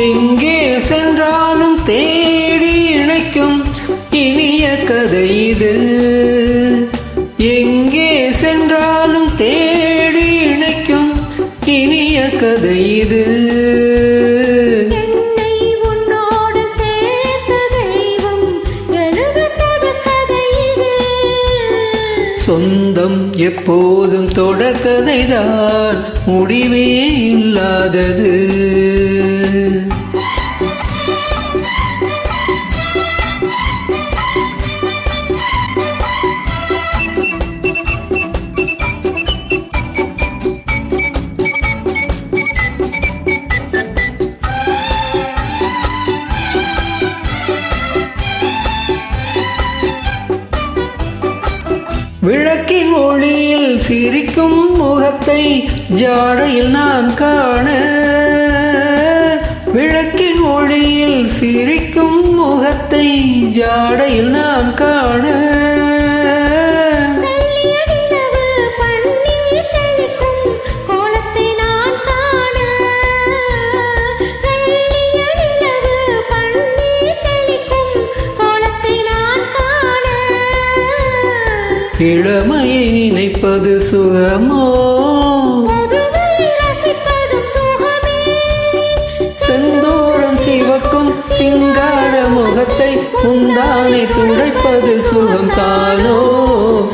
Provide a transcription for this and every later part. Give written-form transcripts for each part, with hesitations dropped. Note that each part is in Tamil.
எங்கே சென்றாலும் தேடி இணைக்கும் இனிய கதை இது. எங்கே சென்றாலும் தேடி இணைக்கும் இனிய கதை இது. சொந்தம் எப்போதும் தொடர்கதைதான், முடிவே இல்லாதது. விளக்கின் ஒளியில் சிரிக்கும் முகத்தை ஜாடையில் நான் காண, விளக்கின் ஒளியில் சிரிக்கும் முகத்தை ஜாடையில் நான் காண. இளமையை நினைப்பது சுகமோ, செந்தூரம் சிவக்கும் சிங்கார முகத்தை முந்தானை துடைப்பது சுகம் தானோ.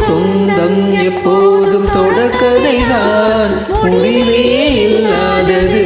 சொந்தம் எப்போதும் தொடர்கதைதான், முடிவே இல்லாதது.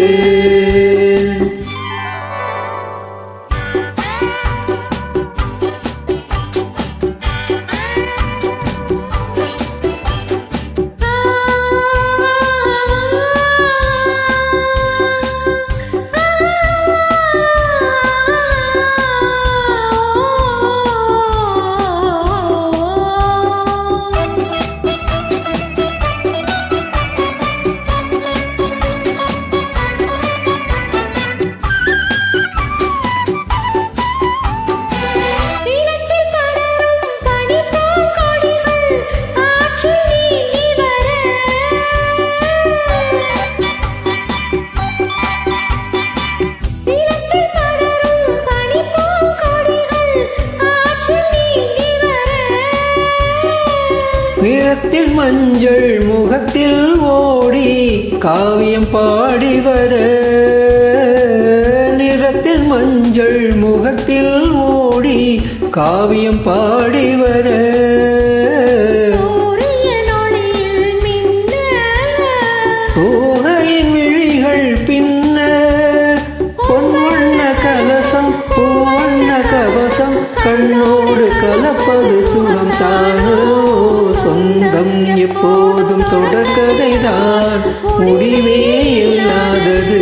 நிறத்தில் மஞ்சள் முகத்தில் ஓடி காவியம் பாடி வர, நிறத்தில் மஞ்சள் முகத்தில் ஓடி காவியம் பாடி வர. தோகையின் விழிகள் பின்ன பொன்வண்ண கலசம் பூவண்ண கவசம் கண்ணோடு கலப்பது சுகம் தானோ. சொந்தம் எப்போதும் தொடர்கதைதான், முடிவே இல்லாதது.